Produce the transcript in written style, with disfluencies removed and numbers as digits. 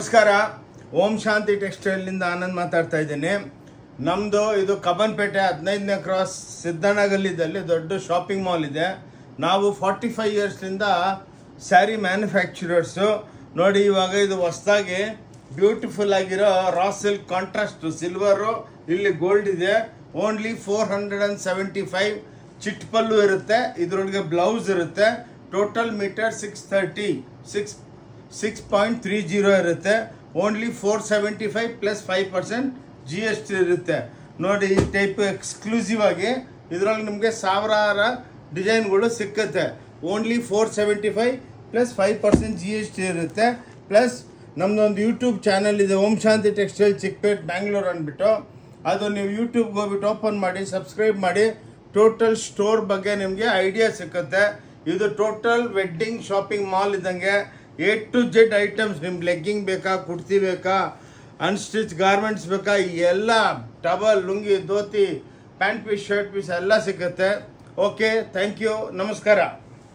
ನಮಸ್ಕಾರ. ಓಂ ಶಾಂತಿ ಟೆಕ್ಸ್ಟೈಲಿಂದ ಆನಂದ್ ಮಾತಾಡ್ತಾ ಇದ್ದೀನಿ. ನಮ್ಮದು ಇದು ಕಬ್ಬನ್ಪೇಟೆ 15ನೇ ಕ್ರಾಸ್ ಸಿದ್ದನಗಲ್ಲಿದ್ದಲ್ಲಿ ದೊಡ್ಡ ಶಾಪಿಂಗ್ ಮಾಲ್ ಇದೆ. ನಾವು 45 ಇಯರ್ಸ್ನಿಂದ ಸ್ಯಾರಿ ಮ್ಯಾನುಫ್ಯಾಕ್ಚರರ್ಸು. ನೋಡಿ, ಇವಾಗ ಇದು ಹೊಸದಾಗಿ ಬ್ಯೂಟಿಫುಲ್ ಆಗಿರೋ ರಾ ಸಿಲ್ಕ್ ಕಾಂಟ್ರಾಸ್ಟ್ ಸಿಲ್ವರು, ಇಲ್ಲಿ ಗೋಲ್ಡ್ ಇದೆ. ಓನ್ಲಿ 475 ಚಿಟ್ ಪಲ್ಲು ಇರುತ್ತೆ, ಇದರೊಳಗೆ ಬ್ಲೌಸ್ ಇರುತ್ತೆ. ಟೋಟಲ್ ಮೀಟರ್ 630 ಇರುತ್ತೆ. ಓನ್ಲಿ 475 ಪ್ಲಸ್ 5% GST ಇರುತ್ತೆ. ನೋಡಿ, ಈ ಟೈಪ್ ಎಕ್ಸ್ಕ್ಲೂಸಿವ್ ಆಗಿ ಇದರಲ್ಲಿ ನಿಮಗೆ ಸಾವಿರಾರು ಡಿಸೈನ್ಗಳು ಸಿಕ್ಕುತ್ತೆ. ಓನ್ಲಿ 475 ಪ್ಲಸ್ 5% GST ಇರುತ್ತೆ. ಪ್ಲಸ್ ನಮ್ಮದೊಂದು ಯೂಟ್ಯೂಬ್ ಚಾನಲ್ ಇದೆ, ಓಂ ಶಾಂತಿ ಟೆಕ್ಸ್ಟೈಲ್ ಚಿಕ್ಕಪೇಟ್ ಬ್ಯಾಂಗ್ಳೂರ್ ಅಂದ್ಬಿಟ್ಟು. ಅದು ನೀವು ಯೂಟ್ಯೂಬ್ಗೆ ಹೋಗ್ಬಿಟ್ಟು ಓಪನ್ ಮಾಡಿ, ಸಬ್ಸ್ಕ್ರೈಬ್ ಮಾಡಿ. ಟೋಟಲ್ ಸ್ಟೋರ್ ಬಗ್ಗೆ ನಿಮಗೆ ಐಡಿಯಾ ಸಿಕ್ಕುತ್ತೆ. ಇದು ಟೋಟಲ್ ವೆಡ್ಡಿಂಗ್ ಶಾಪಿಂಗ್ ಮಾಲ್ ಇದ್ದಂಗೆ. A to Z items. ನಿಮ್ಗೆ ಲೆಗ್ಗಿಂಗ್ ಬೇಕಾ, ಕುರ್ತಿ ಬೇಕಾ, ಅನ್ಸ್ಟಿಚ್ ಗಾರ್ಮೆಂಟ್ಸ್ ಬೇಕಾ, ಎಲ್ಲ towel, lungi, dhoti, pant piece, shirt piece ಎಲ್ಲ ಸಿಗುತ್ತೆ. ಓಕೆ, ಥ್ಯಾಂಕ್ ಯು, ನಮಸ್ಕಾರ.